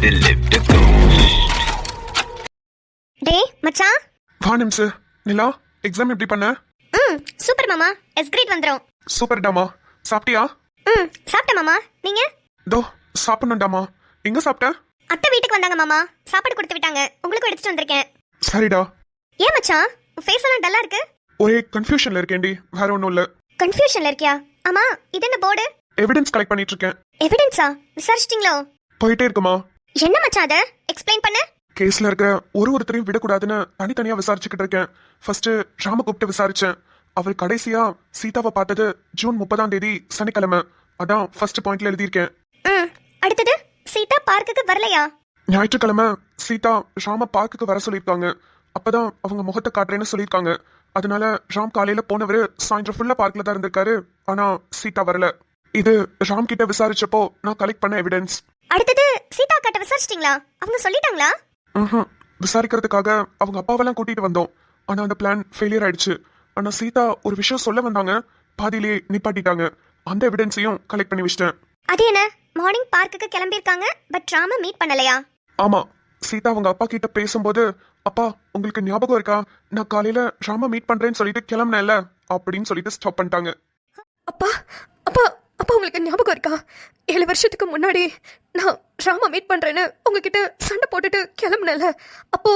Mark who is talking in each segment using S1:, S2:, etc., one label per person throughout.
S1: will live the ghost.
S2: டேய் மச்சான்.
S3: வானம் சார். நிலா எக்ஸாம் எப்படி பண்ண?
S2: சூப்பர் மாமா. எஸ் கிரேட் வந்துரும்.
S3: சூப்பர் டாமா. சாப்பிட்டியா?
S2: சாப்பிட்டேன் மாமா. நீங்க?
S3: தோ சாப்பிடணும்டாமா. எங்க சாப்பிட்ட?
S2: அத்தை வீட்டுக்கு வந்தாங்க மாமா. சாப்பாடு கொடுத்து விட்டாங்க. உங்களுக்கு எடுத்துட்டு வந்திருக்கேன்.
S3: சரிடா.
S2: ஏன் மச்சான் ஃபேஸ் எல்லாம் டல்லா இருக்கு?
S3: ஒரே கன்ஃபியூஷன்ல இருக்கேன்டி, வேற ஒன்றும் இல்ல.
S2: கன்ஃபியூஷன்ல இருக்கியா? ஆமா, இது என்ன போர்டு?
S3: எவிடன்ஸ் கலெக்ட் பண்ணிட்டு இருக்கேன்.
S2: எவிடன்ஸா? விசாரிச்சிட்டீங்களோ?
S3: போயிட்டே இருக்குமா.
S2: என்ன மச்சான் அத எக்ஸ்பிளைன் பண்ணு.
S3: கேஸ்ல இருக்கிற ஒருத்தரையும் விடக்கூடாதுன்னு தனித்தனியா விசாரிச்சுக்கிட்டு இருக்கேன். ஃபர்ஸ்ட் ராம கூப்பிட்டு விசாரிச்சேன். அவர் கடைசியா சீதாவை பார்த்தது ஜூன் 30 சனிக்கிழமை. அதான் ஃபர்ஸ்ட் பாயிண்ட்ல எழுதியிருக்கேன்.
S2: அடுத்தது சீதா பார்க்குக்கு வரலையா?
S3: ஞாயிற்றுக்கிழமை சீதா ராம பார்க்குக்கு வர சொல்லியிருக்காங்க. அப்பதான் அவங்க முகத்தை காட்டுறேன்னு சொல்லியிருக்காங்க. அதனால ராம் காலையில போனவரு சாயந்தரம் ஃபுல்லா பார்க்ல தான் இருந்திருக்காரு. ஆனா சீதா வரல. இது ராம் கிட்ட விசாரிச்சப்போ நான் கலெக்ட் பண்ண எவிடன்ஸ்.
S2: அடுத்தது சீதா கிட்ட விசாரிச்சிட்டீங்களா? அவங்க சொல்லிட்டாங்களா?
S3: விசாரிக்கிறதுக்காக அவங்க அப்பாவெல்லாம் கூட்டிட்டு வந்தோம். ஆனா அந்த பிளான் ஃபெயிலியர் ஆயிடுச்சு. ஆனா சீதா ஒரு விஷயம் சொல்ல வந்தாங்க, பாதியிலேயே நிப்பாட்டிட்டாங்க. அந்த எவிடன்ஸையும் கலெக்ட் பண்ணி வச்சிட்டேன்.
S2: அது என்ன, மார்னிங் பார்க்குக்கு கிளம்பியிருக்காங்க பட் ராம மீட் பண்ணலையா?
S3: ஆமா, சீதா அவங்க அப்பா கிட்ட பேசும்போது, அப்பா உங்களுக்கு ஞாபகம் இருக்கா, நான் காலையில ராம மீட் பண்றேன்னு சொல்லிட்டு கிளம்பினேன்ல அப்படின்னு சொல்லிட்டு ஸ்டாப் பண்ணிட்டாங்க.
S4: அப்பா அப்பா அப்பா உங்களுக்கு ஞாபகம் இருக்கா? 7 வருஷத்துக்கு முன்னாடி நான் ராம மீட் பண்றேன்னு உங்ககிட்ட சண்டை போட்டுட்டு கிளம்புனல. அப்போ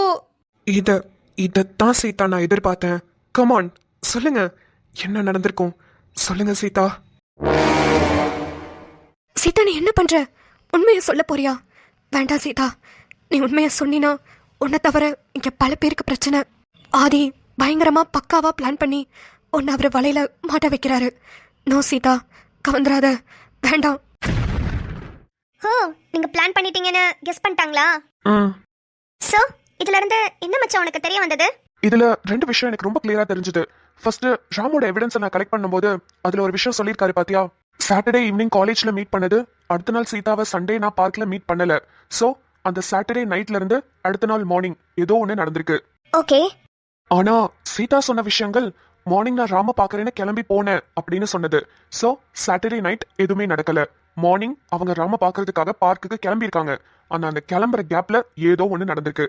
S3: இதத்தான் சீதா நான் எதிர்பார்த்தேன். கமான் சொல்லுங்க, என்ன நடந்திருக்கும் சொல்லுங்க சீதா.
S4: சீதா நீ என்ன பண்ற? உண்மையை சொல்ல போறியா? வேண்டாம் சீதா, நீ உண்மையை சொன்னினா உன்னை தவிர இங்க பல பேருக்கு பிரச்சனை. ஆதி பயங்கரமா பக்காவா பிளான் பண்ணி உன்னை அவரை வலையில மாட்ட வைக்கிறாரு. நோ சீதா, கவந்துராத, வேண்டாம்.
S2: ஓ, நீங்க பிளான் பண்ணிட்டீங்கன்னு கெஸ் பண்ணிட்டாங்களா? சோ இதுல இருந்து என்ன மச்சான் உனக்கு தெரிய வந்தது?
S3: இதுல 2 விஷயம் எனக்கு ரொம்ப கிளியரா தெரிஞ்சது. ஃபர்ஸ்ட், ராமோட எவிடன்ஸ் நான் கலெக்ட் பண்ணும்போது அதுல ஒரு விஷயம் சொல்லியிருக்காரு பாத்தியா, சாட்டர்டே ஈவினிங் காலேஜ்ல மீட் பண்ணது, அடுத்த நாள் சீதாவை சண்டே நான் பார்க்ல மீட் பண்ணல. சோ அந்த சாட்டர்டே நைட்ல இருந்து அடுத்த நாள் மார்னிங் ஏதோ ஒண்ணு நடந்திருக்கு.
S2: ஓகே.
S3: ஆனா சீதா சொன்ன விஷயங்கள் மார்னிங் நான் ராம பாக்குறேன்னு கிளம்பி போனேன் அப்படின்னு சொன்னது. சோ சாட்டர்டே நைட் எதுவுமே நடக்கல. மார்னிங் அவங்க ராம பாக்குறதுக்காக பார்க்குக்கு கிளம்பி இருக்காங்க. ஆனா அந்த கிளம்புற கேப்ல ஏதோ ஒண்ணு நடந்திருக்கு.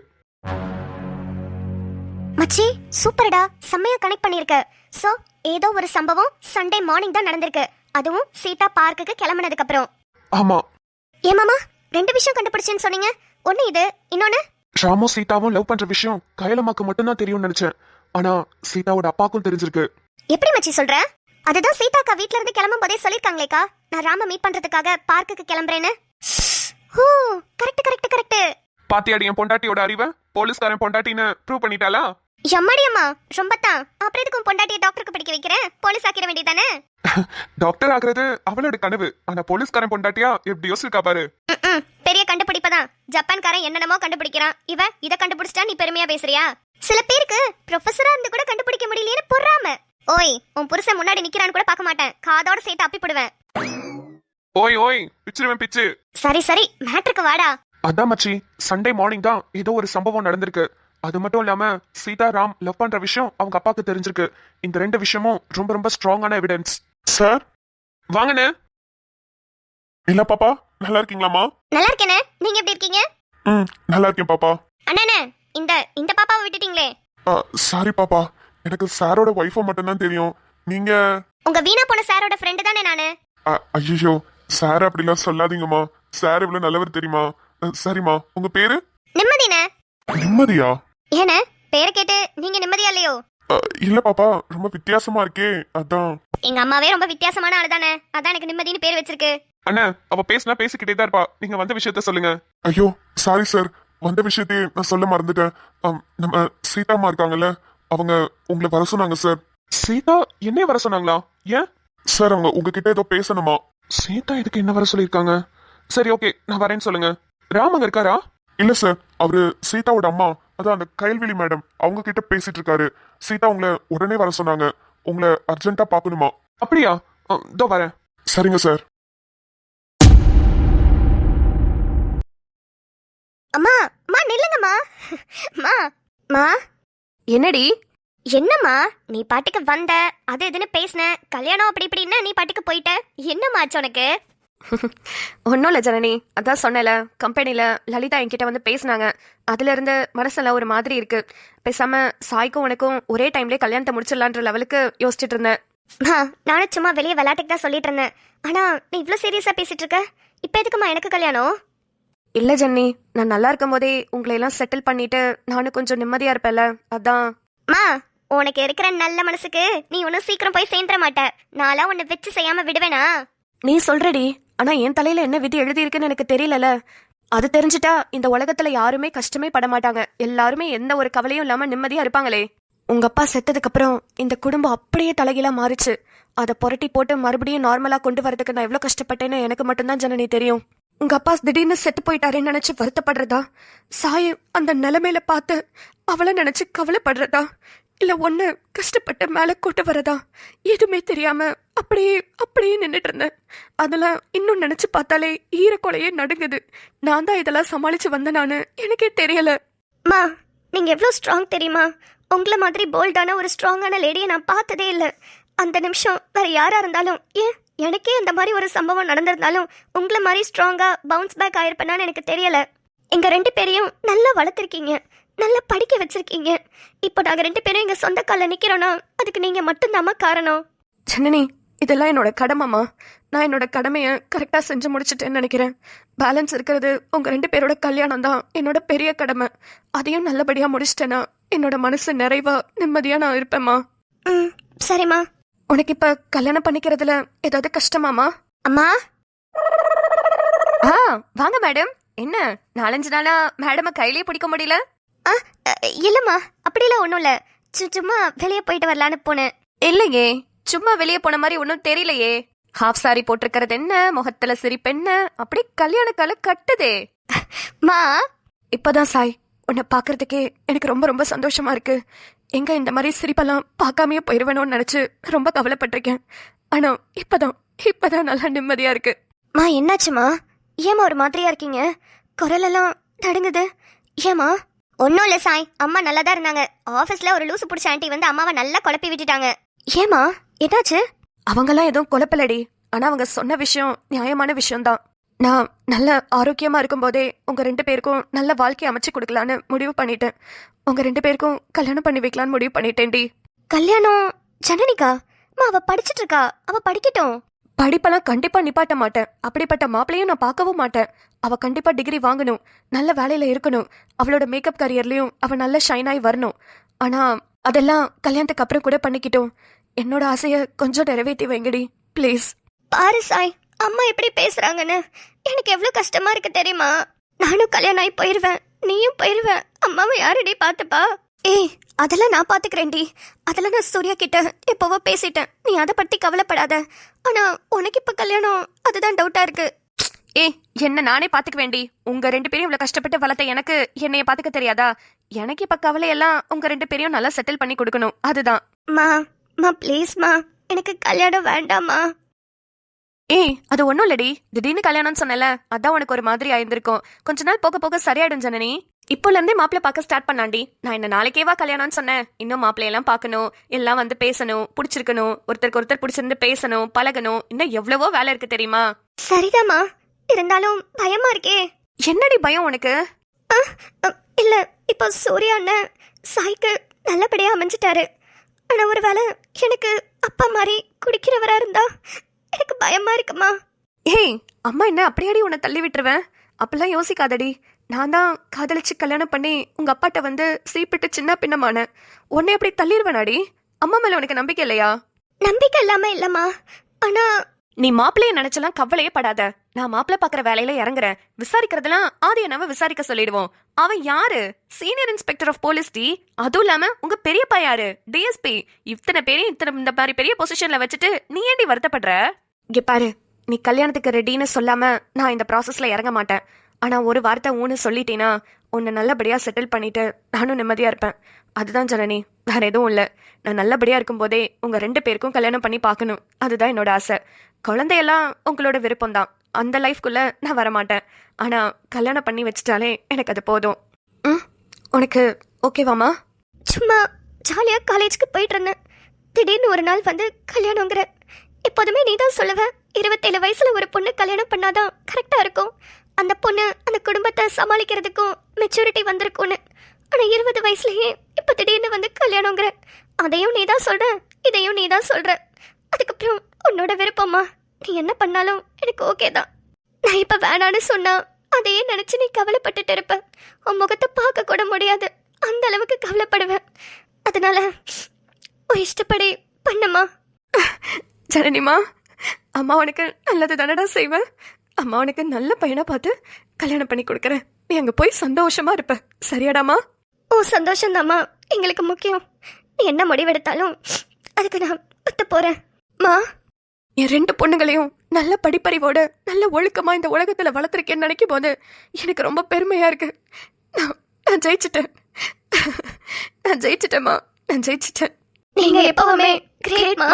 S2: மச்சி சூப்பர்டா, செம்மையா கனெக்ட் பண்ணிருக்க. சோ ஏதோ ஒரு சம்பவம் சண்டே மார்னிங் தான் நடந்திருக்கு, அதுவும் சீதா பார்க்குக்கு கிளம்பினதுக்கு அப்புறம்.
S3: ஆமா.
S2: ஏ மாமா, 2 விஷயம் கண்டுபிடிச்சேன்னு சொன்னீங்க. ஒன்னு இது, இன்னொன்னு
S3: ராமும் சீதாவும் லவ் பண்ற விஷயம் கைலமாக்கு மட்டும்தான் தெரியும்னு நினைச்சேன். ஆனா சீதாவோட அப்பாக்கும் தெரிஞ்சிருக்கு.
S2: எப்படி மச்சி சொல்ற? அதுதான் சீதாக்கா வீட்ல இருந்து கிளம்பும் போதே சொல்லிருக்காங்களேக்கா, நான் ராம மீட் பண்றதுக்காக பார்க்குக்கு கிளம்புறேன்னு. ஓ கரெக்ட் கரெக்ட் கரெக்ட்.
S3: பாத்தியாடி என் பொண்டாட்டியோட அறிவை? போலீஸ்காரன் பொண்டாட்டின்னு ப்ரூவ் பண்ணிட்டாளா?
S2: எம்மாடி அம்மா, ரொம்ப தான். அப்புறம் எதுக்கும் பொண்டாட்டியை டாக்டருக்கு படிக்க வைக்கிறேன், போலீஸ் ஆக்கிட வேண்டியதானே?
S3: டாக்டர் ஆகுறது அவளோட கனவு. ஆனா போலீஸ்காரன் பொண்டாட்டியா எப்படி யோசிக்கா பாரு.
S2: பெரிய கண்டுபிடிப்பதான். ஜப்பான்காரன் என்னென்னமோ கண்டுபிடிக்கிறான், இவ இத கண்டுபிடிச்சிட்டா நீ பெருமையா பேசுறியா? சில பேருக்கு ப்ரொஃபஸரா இருந்து கூட கண்டுபிடிக்க முடியலையேன்னு பொறாம. ஓய், உன் புருஷன் முன்னாடி நிக்கிறான்னு கூட பார்க்க மாட்டேன், காதோட சேர்த்து அப்பி போடுவேன்.
S3: ஓய் ஓய், பிச்சிருவேன் பிச்சு.
S2: சரி சரி, மேட்ருக்கு வாடா.
S3: அதான் மச்சி, சண்டே மார்னிங் தான் ஏதோ ஒரு சம்பவம் நடந்திருக்கு. அது மட்டும் இல்லாம சீதா ராம் லவ் பண்ற விஷயம் அவங்க அப்பாக்கு தெரிஞ்சிருக்கு. இந்த 2 விஷயமும் ரொம்ப ரொம்ப ஸ்ட்ராங்கான எவிடன்ஸ். சார் வாங்கண்ணே. இல்ல பாப்பா, நல்லா இருக்கீங்களாமா?
S2: நல்லா இருக்கேனே, நீங்க எப்படி இருக்கீங்க?
S3: நல்லா இருக்கேன் பாப்பா.
S2: அண்ணே, இந்த பாப்பாவை விட்டுட்டீங்களே.
S3: சாரி பாப்பா, எனக்கு சாரோட வைஃபை மட்டும் தான் தெரியும். நீங்க
S2: உங்க வீணா போன சாரோட ஃப்ரெண்ட் தானே நானு?
S3: ஐயோ சார் அப்படிலாம் சொல்லாதீங்கம்மா. சார் இவ்வளவு நல்லவர் தெரியுமா? சரிம்மா, உங்க பேரு?
S2: நிம்மதினே.
S3: நிம்மதியா?
S2: ஏனே பேரை கேட்டு நீங்க நிம்மதியா இல்லையோ?
S3: இல்ல பாப்பா, ரொம்ப வித்தியாசமா இருக்கே அதான்.
S2: எங்க அம்மாவே ரொம்ப வித்தியாசமான ஆளு தானே, அதான் எனக்கு நிம்மதினு பேர் வச்சிருக்கு.
S3: அண்ணா, அவ பேசினா பேசிக்கிட்டே தான் இருப்பா. நீங்க வந்த விஷயத்த சொல்லுங்க. ஐயோ சாரி சார், வந்த விஷயத்தையே நான் சொல்ல மறந்துட்டேன். நம்ம சீதாமா இருக்காங்கல்ல, அவங்க உங்களை வர சொன்னாங்க சார். சீதா என்னைய வர சொன்னாங்களா? ஏன் சார்? அவங்க உங்ககிட்ட ஏதோ பேசணுமா? சீதா இதுக்கு என்ன வர சொல்லிருக்காங்க? சரி ஓகே, நான் வரேன்னு சொல்லுங்க. ராம் அங்க இருக்காரா? இல்ல சார், அவரு சீதாவோட அம்மா, அதான் அந்த கைல்விழி மேடம், அவங்க கிட்ட பேசிட்டு இருக்காரு. சீதா உங்களை உடனே வர சொன்னாங்க, உங்களை அர்ஜென்ட்டா பாக்கணுமா? அப்படியா? இதோ வரேன். சரிங்க சார்.
S2: அம்மா அம்மா நில்லுங்கம்மா. அம்மா மா.
S4: என்னடி?
S2: என்னம்மா நீ பாட்டுக்கு வந்த, அது இதுன்னு பேசின, கல்யாணம் அப்படி இப்படின்னா நீ பாட்டுக்கு போயிட்ட. என்னம்மா ஆச்சு உனக்கு?
S4: ஒன்றும் இல்லை ஜனனி, அதான் சொன்னேல, கம்பெனியில் லலிதா என்கிட்ட வந்து பேசினாங்க. அதுலேருந்து மனசில் ஒரு மாதிரி இருக்கு. பேசாம சாய்க்கும் உனக்கும் ஒரே டைம்லேயே கல்யாணத்தை முடிச்சிடலான்ற லெவலுக்கு யோசிச்சுட்டு இருந்தேன்.
S2: நானும் சும்மா வெளியே விளையாட்டுக்கு தான் சொல்லிட்டு இருந்தேன். ஆனா நீ இவ்ளோ சீரியஸா பேசிட்டு இருக்க. இப்ப எதுக்குமா எனக்கு கல்யாணம்?
S4: இல்லை ஜன்னி, நான் நல்லா இருக்கும் போதே உங்களை எல்லாம் செட்டில் பண்ணிட்டு நானும் கொஞ்சம் நிம்மதியாக இருப்பேன்ல, அதான்.
S2: மா, உனக்கு இருக்கிற நல்ல மனசுக்கு நீ ஒன்னும் சீக்கிரம் போய் சேர்ந்துட மாட்ட. நான்லாம் உன்னை வச்சு செய்யாம விடுவேனா?
S4: நீ சொல்றடி, ஆனா என் தலையில என்ன விதி எழுதியிருக்குன்னு எனக்கு தெரியலல. அது தெரிஞ்சுட்டா இந்த உலகத்துல யாருமே கஷ்டமே பட மாட்டாங்க. எல்லாருமே எந்த ஒரு கவலையும் இல்லாம நிம்மதியா இருப்பாங்களே. உங்க அப்பா செத்ததுக்கு அப்புறம் இந்த குடும்பம் அப்படியே தலைகீழா மாறிச்சு. அதை புரட்டி போட்டு மறுபடியும் நார்மலா கொண்டு வரதுக்கு நான் எவ்வளவு கஷ்டப்பட்டேன்னு எனக்கு மட்டும்தான் ஜனனி தெரியும். உங்க அப்பா திடீர்னு செத்து போயிட்டாருன்னு நினைச்சு வருத்தப்படுறதா, சாய் அந்த நிலைமையில பார்த்து அவளை நினைச்சு கவலைப்படுறதா, இல்ல ஒண்ணு கஷ்டப்பட்டு மேல கூட்டு வரதா, எதுவுமே தெரியாம அப்படியே அப்படியே நின்றுட்டு இருந்தேன். அதெல்லாம் இன்னும் நினைச்சு பார்த்தாலே ஈரக்கொலையே நடுங்குது. நான் தான் இதெல்லாம் சமாளிச்சு வந்தேன் நானு, எனக்கே தெரியல.
S2: மா, நீங்க எவ்வளவு ஸ்ட்ராங் தெரியுமா? உங்களை மாதிரி போல்டான ஒரு ஸ்ட்ராங்கான லேடியை நான் பார்த்ததே இல்லை. அந்த நிமிஷம் வேற யாரா இருந்தாலும், ஏன் எனக்கே இந்த மாதிரி ஒரு சம்பவம் நடந்திருந்தாலும் உங்களை மாதிரி ஸ்ட்ராங்கா பவுன்ஸ் பேக் ஆயிருப்பேனான்னு எனக்கு தெரியல. எங்க 2 பேரையும் நல்லா வளர்த்துருக்கீங்க, நல்லா படிக்க வச்சிருக்கீங்க. இப்போ நாங்க 2 பேரும் எங்க சொந்த காலில் நிக்கிறோம்னா அதுக்கு நீங்க மட்டும்தாம்மா காரணம்.
S4: ஜனனி, இதெல்லாம் என்னோட கடமைமா. நான் என்னோட கடமையை கரெக்டாக செஞ்சு முடிச்சிட்டேன்னு நினைக்கிறேன். பேலன்ஸ் இருக்கிறது உங்கள் 2 பேரோட கல்யாணம் தான் என்னோட பெரிய கடமை. அதையும் நல்லபடியாக முடிச்சிட்டேன்னா என்னோட மனசு நிறைவா நிம்மதியாக நான் இருப்பேம்மா.
S2: ம், சரிம்மா.
S4: உனக்கு இப்போ கல்யாணம் பண்ணிக்கிறதுல ஏதாவது கஷ்டமாமா?
S2: அம்மா,
S4: வாங்க மேடம். என்ன 4-5 நாளா மேடமை கையிலேயே பிடிக்க முடியல?
S2: இல்லம்மா, அப்படிலாம் ஒன்றும் இல்லை. சும்மா வெளியே போயிட்டு வரலான்னு போனேன்.
S4: இல்லையே, சும்மா வெளியே போன மாதிரி ஒன்றும் தெரியலையே. ஹாஃப் சாரி போட்டிருக்கிறது என்ன, முகத்துல சிரிப்பென்ன, அப்படி கல்யாண கால கட்டுதே.
S2: மா,
S4: இப்பதான் சாய் உன்னை பார்க்கறதுக்கே எனக்கு ரொம்ப ரொம்ப சந்தோஷமா இருக்கு. எங்க இந்த மாதிரி சிரிப்பெல்லாம் பார்க்காமையே போயிருவேணும்னு நினைச்சு ரொம்ப கவலைப்பட்டிருக்கேன். ஆனா இப்பதான் நல்லா நிம்மதியா இருக்கு.
S2: மா, என்னாச்சுமா? ஏமா ஒரு மாதிரியா இருக்கீங்க? குரலெல்லாம் தடுங்குது. ஏமா? ஒன்றும் இல்லை சாய், அம்மா நல்லா தான் இருந்தாங்க. ஆஃபீஸில் ஒரு லூசு பிடிச்ச ஆண்டி வந்து அம்மாவை நல்லா குழப்பி விட்டுட்டாங்க. ஏமா, என்னாச்சு?
S4: அவங்கெல்லாம் எதுவும் குழப்பலடி. ஆனா அவங்க சொன்ன விஷயம் நியாயமான விஷயம்தான். நான் நல்ல ஆரோக்கியமா இருக்கும் போதே உங்க 2 பேருக்கும் நல்ல வாழ்க்கை அமைச்சு கொடுக்கலான்னு முடிவு பண்ணிட்டேன். உங்க 2 பேருக்கும் கல்யாணம் பண்ணி வைக்கலான்னு முடிவு பண்ணிட்டேன்டி.
S2: கல்யாணம்? ஜனனிகா? மா, அவ படிச்சிட்டு இருக்கா, அவ படிக்கட்டும்.
S4: படிப்பெல்லாம் கண்டிப்பா நிப்பாட்ட மாட்டேன். அப்படிப்பட்ட மாப்பிளையும் நான் பார்க்கவும் மாட்டேன். அவ கண்டிப்பா டிகிரி வாங்கணும், நல்ல வேலையில இருக்கணும், அவளோட மேக்கப் கரியர்லயும் அவ நல்ல ஷைன் ஆகி வரணும். ஆனா அதெல்லாம் கல்யாணத்துக்கு அப்புறம் கூட பண்ணிக்கிட்டோம். என்னோட ஆசைய கொஞ்சம் நிறைவேற்றி வைங்கடி ப்ளீஸ்.
S2: பாரு சாய், அம்மா எப்படி பேசுறாங்கன்னு எனக்கு எவ்வளவு கஷ்டமா இருக்கு தெரியுமா? நானும் கல்யாணம் ஆகி போயிருவேன், நீயும் போயிருவேன். அம்மாவை யாரடி பார்த்துப்பா? ஏய், அதெல்லாம் நான் பாத்துக்கிறேன்டி. அதெல்லாம் நான் சூர்யா கிட்ட எப்பவோ பேசிட்டேன். நீ அதை பத்தி கவலைப்படாத. ஆனா உனக்கு இப்ப கல்யாணம், அதுதான் டவுட்டா இருக்கு.
S4: ஏய், என்ன நானே பாத்துக்க வேண்டி. உங்க 2 பேரையும் இவ்வளவு கஷ்டப்பட்டு வளர்த்த எனக்கு என்னைய பாத்துக்க தெரியாதா? எனக்கு இப்ப கவலையெல்லாம் உங்க 2 பேரையும் நல்லா செட்டில் பண்ணி கொடுக்கணும், அதுதான்.
S2: மா, ப்ளீஸ்மா, எனக்கு கல்யாணம் வேண்டாமா.
S4: ஏய், அது ஒன்றும் இல்லடி. திடீர்னு கல்யாணம்னு சொன்னல, அதான் உனக்கு ஒரு மாதிரி ஆயிருந்திருக்கும். கொஞ்ச நாள் போக போக சரியாயிடும் ஜனனி. இப்போலேருந்தே மாப்பிள்ளை பார்க்க ஸ்டார்ட் பண்ணாண்டி. நான் என்ன நாளைக்கேவா கல்யாணம்னு சொன்னேன்? இன்னும் மாப்பிள்ளையெல்லாம் பார்க்கணும், எல்லாம் வந்து பேசணும், பிடிச்சிருக்கணும், ஒருத்தருக்கு ஒருத்தர் பிடிச்சிருந்து பேசணும், பழகணும், இன்னும் எவ்வளவோ வேலை இருக்கு தெரியுமா?
S2: சரிதாம்மா, இருந்தாலும் பயமா இருக்கே.
S4: என்னடி பயம் உனக்கு?
S2: இல்ல, இப்போ சூர்யா அண்ணன் சாய்க்கு நல்லபடியா அமைஞ்சிட்டாரு. ஆனா ஒருவேளை எனக்கு அப்பா மாதிரி குடிக்கிறவரா இருந்தா எனக்கு பயமா இருக்குமா.
S4: ஏய், அம்மா என்ன அப்படியாடி உன்னை தள்ளி விட்டுருவேன்? அப்பெல்லாம் யோசிக்காதடி. நான் தான் காதலிச்சு கல்யாணம் பண்ணி உங்க அப்பாட்ட வந்து சீப்பிட்டு சின்ன பின்னமான உன்னை எப்படி தள்ளிடுவேனாடி? அம்மா மேல உனக்கு நம்பிக்கை இல்லையா?
S2: நம்பிக்கை இல்லாம இல்லம்மா, ஆனா
S4: நீ மாப்பிள்ளைய நினைச்செல்லாம் கவலையே படாத. நான் மாப்பிள்ளை பாக்குற வேலையில இறங்குறேன். விசாரிக்கிறதெல்லாம் ஆதி அண்ணாவை விசாரிக்க சொல்லிடுவோம். அவன் யாரு? சீனியர் இன்ஸ்பெக்டர் ஆஃப் போலீஸ் டி. அதுவும் இல்லாம உங்க பெரியப்பா யாரு? டிஎஸ்பி. இத்தனை பேரையும் இந்த மாதிரி பெரிய பொசிஷன்ல வச்சுட்டு நீ ஏண்டி வருத்தப்படுற? இங்க பாரு, நீ கல்யாணத்துக்கு ரெடின்னு சொல்லாம நான் இந்த ப்ராசஸ்ல இறங்க மாட்டேன். ஆனா ஒரு வார்த்தை ஊன்னு சொல்லிட்டேன்னா உன்னை நல்லபடியா செட்டில் பண்ணிட்டு நானும் நிம்மதியா இருப்பேன். அதுதான் ஜனனி, வேற எதுவும் இல்லை. நான் நல்லபடியா இருக்கும் போதே உங்க 2 பேருக்கும் கல்யாணம் பண்ணி பார்க்கணும், அதுதான் என்னோட ஆசை. குழந்தையெல்லாம் உங்களோட விருப்பம் தான், அந்த லைஃப்குள்ள நான் வரமாட்டேன். ஆனா கல்யாணம் பண்ணி வச்சுட்டாலே எனக்கு அது போதும். உனக்கு ஓகேவாமா?
S2: சும்மா ஜாலியா காலேஜுக்கு போயிட்டு இருந்தேன். திடீர்னு ஒரு நாள் வந்து கல்யாணங்கிற. எப்போதுமே நீ தான் சொல்லுவ, 27 வயசுல ஒரு பொண்ணு கல்யாணம் பண்ணாதான் கரெக்டா இருக்கும். அந்த பொண்ணு அந்த குடும்பத்தை சமாளிக்கிறதுக்கும் மெச்சூரிட்டி வந்திருக்கும்னு. ஆனா 20 வயசுலயே இப்ப திடீர்னு வந்து கல்யாணங்கிற. அதையும் நீ தான் சொல்ற, இதையும் நீ தான் சொல்ற. அதுக்கப்புறம் உன்னோட விருப்பமா, நீ என்ன பண்ணாலும் எனக்கு ஓகே தான். நான் இப்ப வேணான்னு சொன்னா அதையே நினைச்சு நீ கவலைப்பட்டுட்டு இருப்ப. உன் முகத்தை பார்க்க கூட முடியாது, அந்த அளவுக்கு கவலைப்படுவேன். அதனால உன் இஷ்டப்படி பண்ணுமா.
S4: ஜனனிமா, அம்மா உனக்கு நல்லது தானடா செய்வேன். அம்மா உனக்கு நல்ல பையனை பார்த்து கல்யாணம் பண்ணி கொடுக்குறேன். நீ அங்கே போய் சந்தோஷமா இருப்ப. சரியாடாமா?
S2: ஓ சந்தோஷம்தாம்மா எங்களுக்கு முக்கியம். நீ என்ன முடிவெடுத்தாலும் அதுக்கு நான் ஒத்து போறேன். மா,
S4: என் 2 பொண்ணுங்களையும் நல்ல படிப்பறிவோட நல்ல ஒழுக்கமா இந்த உலகத்துல வளர்த்துருக்கேன்னு நினைக்கும் போது எனக்கு ரொம்ப பெருமையா இருக்கு. நான் ஜெயிச்சிட்டேன். நான் ஜெயிச்சிட்டேம்மா, நான் ஜெயிச்சிட்டேன்.
S2: நீங்க எப்பவுமே கிரேட்மா.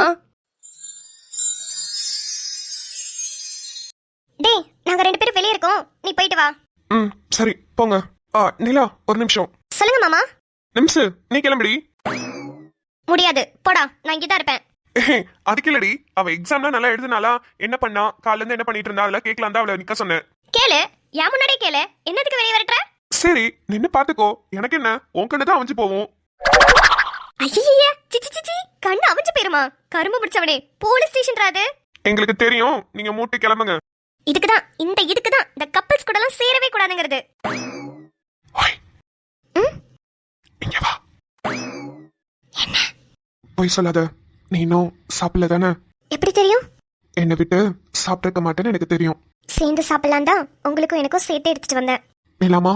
S2: டேய், நாங்க 2 பேரும் வெளிய இருக்கோம், நீ போயிட்டு வா.
S3: ம் சரி போங்க. நிலா ஒரு நிமிஷம்.
S2: சொல்லுங்க மாமா.
S3: நிமிஷு நீ கிளம்புடி.
S2: முடியாது, போடா, நான் இங்க தான் இருப்பேன்.
S3: அதுக்கு இல்லடி, அவ எக்ஸாம்லாம் நல்லா எழுதுனாலா, என்ன பண்ணா, காலைல இருந்து என்ன பண்ணிட்டு இருந்தா, அதெல்லாம் கேட்கலாம் தான் அவளை நிக்க சொன்னேன்.
S2: கேளு, என் முன்னாடியே கேளு. என்னத்துக்கு வெளிய வரட்ற?
S3: சரி நின்னு பாத்துக்கோ, எனக்கு என்ன, உன் கண்ணு தான் அவஞ்சு போவோம்.
S2: ஐயய்ய, சிச்சி சிச்சி, கண்ணு அவஞ்சு போயிருமா? கரும்பு பிடிச்சவனே, போலீஸ் ஸ்டேஷன்டா அது.
S3: எங்களுக்கு தெரியும், நீங்க மூட்டு கிளம்புங்க.
S2: இதுக்குதான் இந்த கப்பிள்ஸ் கூட எல்லாம் சேரவே கூடாதுங்கிறது.
S3: இங்க வா. என்ன போய் சொல்லாத, நீ இன்னும் சாப்பிடல தானே?
S2: எப்படி தெரியும்?
S3: என்னை விட்டு சாப்பிட்டிருக்க மாட்டேன்னு எனக்கு தெரியும்.
S2: சேர்ந்து சாப்பிடலாம் தான் உங்களுக்கும் எனக்கும் சேர்த்து எடுத்துட்டு வந்தேன்.
S3: நிலாமா,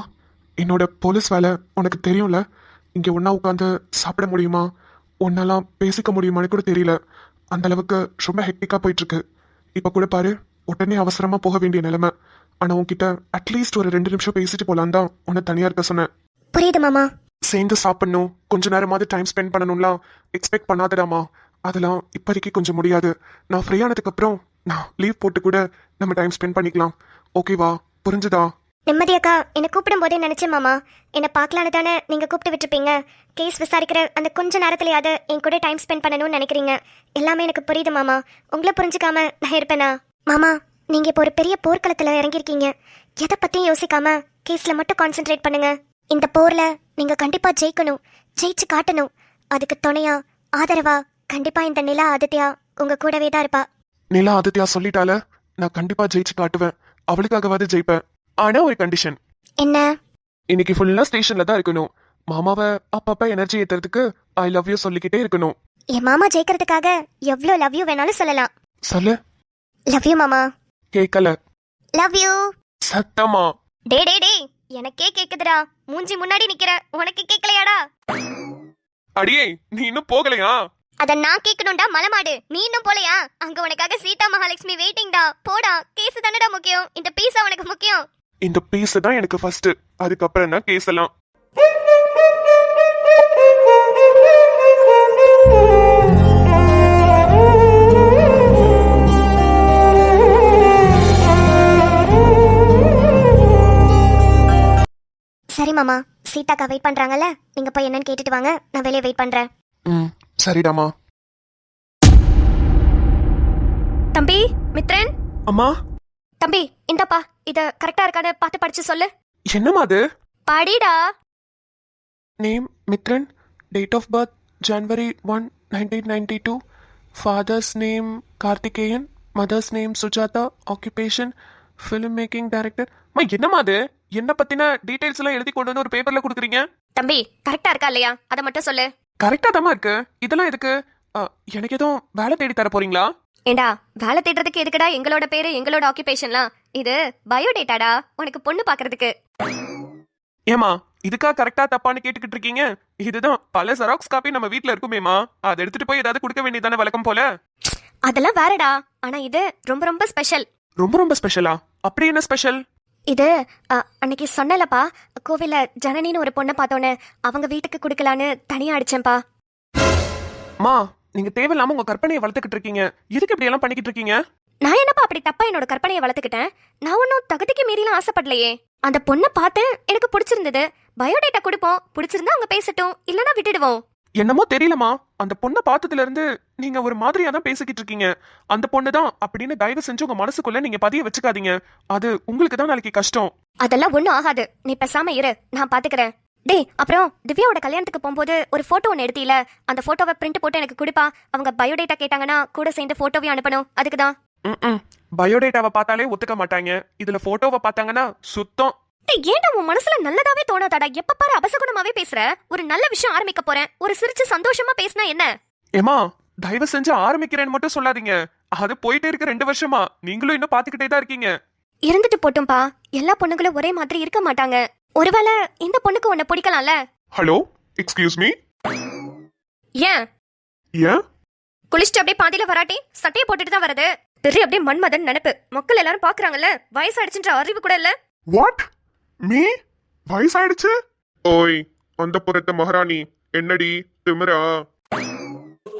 S3: என்னோட போலீஸ் வேலை உனக்கு தெரியும்ல. இங்க ஒன்னா உட்காந்து சாப்பிட முடியுமா, ஒன்னெல்லாம் பேசிக்க முடியுமான்னு கூட தெரியல. அந்த அளவுக்கு ரொம்ப ஹெக்டிக்கா போயிட்டு இருக்கு. இப்ப கூட பாரு, உடனே அவசரமா போக வேண்டிய நிலைமை. ஆனா உன்கிட்ட அட்லீஸ்ட் ஒரு 2 நிமிஷம் பேசிட்டு போலாம் தான் உன்னை தனியா இருக்க சொன்னேன்.
S2: புரியுது மாமா.
S3: சேர்ந்து சாப்பிடணும், கொஞ்ச நேரமாவது டைம் ஸ்பெண்ட் பண்ணணும்லாம் எக்ஸ்பெக்ட் பண்ணாதடாமா. அதெல்லாம் இப்போதைக்கு கொஞ்சம் முடியாது. நான் ஃப்ரீ ஆனதுக்கு அப்புறம் நான் லீவ் போட்டு கூட நம்ம டைம் ஸ்பெண்ட் பண்ணிக்கலாம். ஓகேவா? புரிஞ்சுதா?
S2: நிம்மதி அக்கா என்னை கூப்பிடும் போதே நினைச்சேன் மாமா, என்னை பார்க்கலான்னு தானே நீங்க கூப்பிட்டு விட்டுருப்பீங்க. கேஸ் விசாரிக்கிற அந்த கொஞ்ச நேரத்துலயாவது என் கூட டைம் ஸ்பெண்ட் பண்ணணும்னு நினைக்கிறீங்க. எல்லாமே எனக்கு புரியுது மாமா. உங்களை புரிஞ்சுக்காம நான் இருப்பேனா? மாமா, நீங்க இப்போ ஒரு பெரிய போர்க்களத்துல இறங்கியிருக்கீங்க. எதை பத்தியும் யோசிக்காம கேஸ்ல மட்டும் கான்சென்ட்ரேட் பண்ணுங்க. இந்த போர்ல நீங்க கண்டிப்பா ஜெயிக்கணும், ஜெயிச்சு காட்டணும். அதுக்கு துணையா ஆதரவா கண்டிப்பா இந்த நிலா ஆதித்யா உங்க கூடவே தான் இருப்பா.
S3: நிலா ஆதித்யா சொல்லிட்டால, நான் கண்டிப்பா ஜெயிச்சு காட்டுவேன். அவளுக்காகவாது ஜெயிப்பேன். ஆனா ஒரு கண்டிஷன்.
S2: என்ன?
S3: இன்னைக்கு ஃபுல்லா ஸ்டேஷன்ல தான் இருக்கணும். மாமாவை அப்பப்ப எனர்ஜி ஏத்துறதுக்கு ஐ லவ் யூ சொல்லிக்கிட்டே இருக்கணும்.
S2: என் மாமா ஜெயிக்கிறதுக்காக எவ்வளோ லவ் யூ வேணாலும் சொல்லலாம்.
S3: சொல்லு.
S2: லவ் யூ மாமா.
S3: கேக்கல.
S2: Love you.
S3: சத்தமா.
S2: டே டே டே, எனக்கே கேக்குதுடா. மூஞ்சி முன்னாடி நிக்கிற உனக்கு கேக்கலையாடா?
S3: அடியே, நீ இன்னும் போகலையா?
S2: அத நான் கேட்கணும்டா மலமாடு. நீ இன்னும் போலையா? அங்க உனக்காக சீதா மகாலட்சுமி வெயிட்டிங்டா. போடா, கேஸ் தானடா முக்கியம். இந்த பீஸா உனக்கு முக்கியம்.
S3: இந்த பீஸ் தான் எனக்கு ஃபர்ஸ்ட், அதுக்கப்புறம் தான் கேஸ் எல்லாம்.
S2: சரி மாமா, சீதாக்கா வெயிட் பண்றாங்கல்ல, நீங்க போய் என்னன்னு கேட்டுட்டு வாங்க, நான் வெளியே வெயிட் பண்றேன்.
S3: சரிடாமா.
S4: தம்பி மித்ரன்.
S3: அம்மா.
S4: தம்பி இந்தப்பா, இத கரெக்டா இருக்கான்னு பார்த்து படிச்சு சொல்லு.
S3: என்னம்மா அது?
S4: படிடா.
S3: Name Mithran, date of birth January 1, 1992, father's name Karthikeyan, mother's name Sujatha, occupation film making director. அம்மா என்னம்மா அது? என்ன பத்தின டீடைல்ஸ் எல்லாம் எழுதி கொண்டு வந்து ஒரு பேப்பர்ல கொடுக்குறீங்க?
S4: தம்பி கரெக்டா இருக்கா இல்லையா அதை மட்டும் சொல்லு.
S3: கரெக்டா தாம்மா இருக்கு. இதெல்லாம் எதுக்கு? எனக்கு எதுவும் வேலை தேடி தர போறீங்களா?
S4: ஏண்டா, வேலை தேடுறதுக்கு எதுக்குடா எங்களோட பேரு எங்களோட ஆக்குபேஷன்லாம்? இது பயோடேட்டாடா, உனக்கு பொண்ணு பாக்குறதுக்கு.
S3: ஏமா இதுக்கா கரெக்டா தப்பான்னு கேட்டுக்கிட்டு இருக்கீங்க? இதுதான் பல ஜெராக்ஸ் காப்பி நம்ம வீட்ல இருக்குமேமா, அதை எடுத்துட்டு போய் ஏதாவது கொடுக்க வேண்டியதானே வழக்கம் போல.
S4: அதெல்லாம் வேறடா, ஆனா இது ரொம்ப ரொம்ப ஸ்பெஷல்.
S3: ரொம்ப ரொம்ப ஸ்பெஷலா? அப்படி என்ன ஸ்பெஷல்?
S4: இது அன்னைக்கு சொன்னலப்பா, கோவில ஜனனின்னு ஒரு பொண்ணை பார்த்தோன்னு அவங்க வீட்டுக்கு கொடுக்கலான்னு தனியா அடிச்சேன்ப்பா.
S3: மா, நீங்க தேவையில்லாம உங்க கற்பனையை வளர்த்துக்கிட்டு இருக்கீங்க. எதுக்கு இப்படி எல்லாம் பண்ணிக்கிட்டு இருக்கீங்க?
S4: நான் என்னப்பா அப்படி தப்பா என்னோட கற்பனையை வளர்த்துக்கிட்டேன்? நான் ஒன்னும் தகுதிக்கு மீறிலாம் ஆசைப்படலையே. அந்த பொண்ணை பார்த்து எனக்கு பிடிச்சிருந்தது, பயோடேட்டா கொடுப்போம், பிடிச்சிருந்தா அவங்க பேசட்டும், இல்லனா விட்டுடுவோம்.
S1: என்னமோ தெரியலமா, அந்த பொண்ணை பார்த்ததுல இருந்து நீங்க ஒரு மாதிரியா தான் பேசிக்கிட்டு இருக்கீங்க. அந்த பொண்ணு தான் அப்படின்னு தயவு செஞ்சு உங்க மனசுக்குள்ள நீங்க பதிய வச்சுக்காதீங்க. அது உங்களுக்கு தான் நாளைக்கு கஷ்டம்.
S2: அதெல்லாம் ஒண்ணும் ஆகாது, நீ பேசாம இரு, நான் பாத்துக்கிறேன். டேய், அப்புறம் திவ்யாவோட கல்யாணத்துக்கு போகும்போது ஒரு போட்டோ ஒன்று எடுத்தீல, அந்த போட்டோவை பிரிண்ட் போட்டு எனக்கு கொடுப்பா. அவங்க பயோடேட்டா கேட்டாங்கன்னா கூட சேர்ந்து போட்டோவையும் அனுப்பணும், அதுக்குதான்.
S1: பயோடேட்டாவை பார்த்தாலே ஒத்துக்க மாட்டாங்க, இதுல போட்டோவை பார்த்தாங்கன்னா சுத்தம்.
S2: டேய், ஏன்டா உன் மனசுல நல்லதாவே தோணாதாடா? எப்ப பாரு அபசகுணமாவே பேசுற. ஒரு நல்ல விஷயம் ஆரம்பிக்க போறேன், ஒரு சிரிச்சு சந்தோஷமா பேசினா என்ன?
S1: ஏமா, தயவு செஞ்சு ஆரம்பிக்கிறேன்னு மட்டும் சொல்லாதீங்க. அது போயிட்டே இருக்க 2 வருஷமா நீங்களும் இன்னும் பாத்துக்கிட்டே தான் இருக்கீங்க.
S2: இருந்துட்டு போட்டும்பா, எல்லா பொண்ணுங்களும் ஒரே மாதிரி இருக்க மாட்டாங்க. ஒருவேளை இந்த பொண்ணுக்கு உன்னை பிடிக்கலாம்ல?
S3: Hello, excuse me.
S2: ஏன்
S3: ஏன்
S2: குளிச்சுட்டு அப்படியே பாதியில வராட்டி சட்டையை போட்டுட்டு தான் வருது? தெரிய அப்படியே மன்மதன் நினைப்பு. மக்கள் எல்லாரும் பாக்குறாங்கல்ல, வயசாயிடுச்சுன்ற அறிவு கூட இல்ல.
S3: What me? வயசாயிடுச்சு? ஓய், அந்த புறத்த மகாராணி என்னடி திமிரா?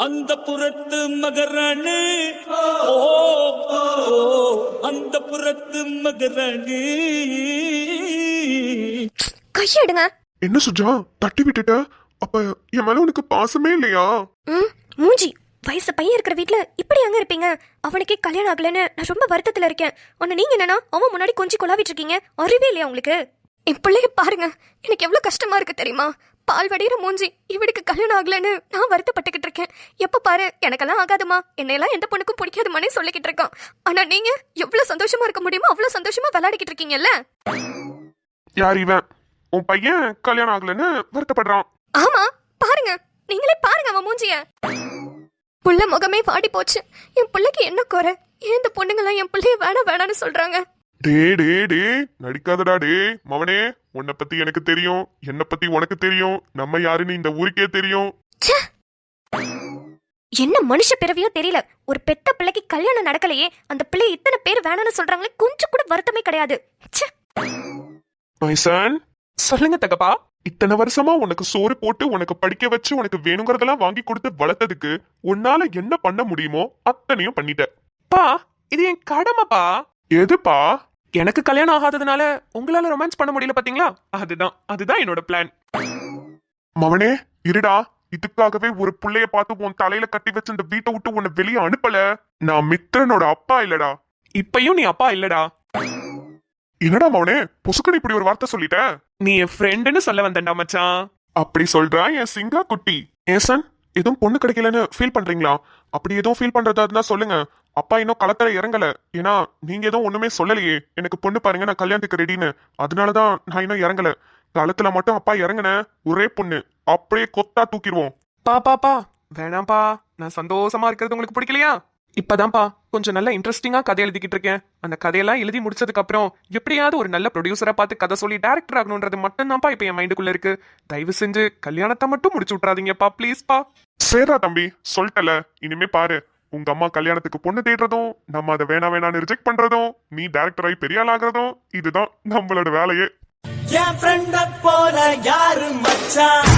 S5: அந்த புறத்து மகராணி, ஓ அந்த புறத்து மகராணி.
S2: கையெடுங்க.
S3: என்ன சுஜா, தட்டி விட்டுட்ட? அப்ப என் மேல உனக்கு பாசமே இல்லையா?
S2: மூஞ்சி, வயசு பையன் இருக்கிற வீட்ல இப்படி அங்க இருப்பீங்க? அவனுக்கே கல்யாணம் ஆகலன்னு நான் ரொம்ப வருத்தத்துல இருக்கேன். உன்னை நீங்க என்னன்னா அவன் முன்னாடி கொஞ்சம் கொலாவிட்டு இருக்கீங்க. அறிவே இல்லையா உங்களுக்கு? என் பிள்ளைய பாருங்க, எனக்கு எவ்வளவு கஷ்டமா இருக்கு தெரியுமா? பால் வடிகிற மூஞ்சி, இவனுக்கு கல்யாணம் ஆகலன்னு நான் வருத்தப்பட்டுக்கிட்டு இருக்கேன். எப்ப பாரு எனக்கெல்லாம் ஆகாதுமா, என்னையெல்லாம் எந்த பொண்ணுக்கும் பிடிக்காதுமானே சொல்லிக்கிட்டு இருக்கான். ஆனா நீங்க எவ்வளவு சந்தோஷமா இருக்க முடியுமோ அவ்வளவு சந்தோஷமா விளையாடிக்கிட்டு இருக்கீங்கல்ல.
S3: யார் இவன்? உன் பையன் கல்யாணம் ஆகலன்னு வருத்தப்படுறான்.
S2: ஆமா, பாருங்க, நீங்களே பாருங்க அவன் மூஞ்சிய. புள்ள முகமே வாடி போச்சு. என் பிள்ளைக்கு என்ன குறை? ஏன் இந்த பொண்ணுங்கெல்லாம் என் பிள்ளைய வேணாம் வேணான்னு சொல்றாங்க?
S3: டே டே டே, நடிக்காதடா டே. மவனே, உன்னை பத்தி எனக்கு தெரியும், என்ன பத்தி உனக்கு தெரியும், நம்ம யாருன்னு இந்த ஊருக்கே தெரியும்.
S2: என்ன மனுஷ பிறவியோ தெரியல, ஒரு பெத்த பிள்ளைக்கு கல்யாணம் நடக்கலையே, அந்த பிள்ளை இத்தனை பேர் வேணான்னு சொல்றாங்களே, கொஞ்சம் கூட வருத்தமே கிடையாது.
S3: மை சன்,
S1: சொல்லுங்க தகப்பா.
S3: இத்தனை வருஷமா உனக்கு சோறு போட்டு உனக்கு படிக்க வச்சு உனக்கு வேணுங்கிறதெல்லாம் வாங்கி கொடுத்து வளர்த்ததுக்கு உன்னால என்ன பண்ண முடியுமோ அத்தனையும் பண்ணிட்ட.
S1: பா, இது என் கடமைப்பா.
S3: எதுப்பா?
S1: எனக்கு கல்யாணம் ஆகாததுனால உங்களால ரொமான்ஸ் பண்ண முடியல பாத்தீங்களா? அதுதான் என்னோட பிளான்.
S3: மவனே இருடா, இதுக்காகவே ஒரு புள்ளைய பார்த்து உன் தலையில கட்டி வச்சு இந்த வீட்டை விட்டு உன்னை வெளியே அனுப்பல. நான் மித்ரனோட அப்பா இல்லடா.
S1: இப்பயும் நீ அப்பா இல்லடா.
S3: என்னடா மவனே, பொசுக்கடி இப்படி ஒரு வார்த்தை சொல்லிட்ட?
S1: நீ என் ஃப்ரெண்டுன்னு சொல்ல வந்தேன்டா மச்சான்.
S3: அப்படி சொல்றா என் சிங்கா குட்டி. ஏன் சன், எதுவும் பொண்ணு கிடைக்கலன்னு ஃபீல் பண்றீங்களா? அப்படி எதுவும் ஃபீல் பண்றதா இருந்தா சொல்லுங்க. அப்பா இன்னும் களத்துல இறங்கல. ஏன்னா நீங்க எதுவும் ஒண்ணுமே சொல்லலையே, எனக்கு பொண்ணு பாருங்க, நான் கல்யாணத்துக்கு ரெடின்னு. அதனாலதான் நான் இன்னும் இறங்கல. களத்துல மட்டும் அப்பா இறங்குன ஒரே பொண்ணு அப்படியே கொத்தா தூக்கிடுவோம்.
S1: பா வேணாம்ப்பா, நான் சந்தோஷமா இருக்கிறது உங்களுக்கு பிடிக்கலையா? இப்பதான்ப்பா கொஞ்சம் நல்ல இன்ட்ரெஸ்டிங்கா கதை எழுதிக்கிட்டு இருக்கேன். அந்த கதையெல்லாம் எழுதி முடிச்சதுக்கு அப்புறம் எப்படியாவது ஒரு நல்ல ப்ரொடியூசரா பார்த்து கதை சொல்லி டைரக்டர் ஆகணும்ன்றது மட்டும்தான்ப்பா இப்ப என் மைண்டுக்குள்ள இருக்கு. தயவு செஞ்சு கல்யாணத்தை மட்டும் முடிச்சு விட்றாதீங்கப்பா, ப்ளீஸ்ப்பா.
S3: சேரா தம்பி, சொல்லிட்டல. இனிமே பாரு, உங்க அம்மா கல்யாணத்துக்கு பொண்ணு தேடுறதும், நம்ம அதை வேணான்னு ரிஜெக்ட் பண்றதும், நீ டைரக்டர் ஆகி பெரிய ஆள் ஆகுறதும், இதுதான் நம்மளோட வேலையே.
S5: என் ஃப்ரெண்ட போல யாரு மச்சான்?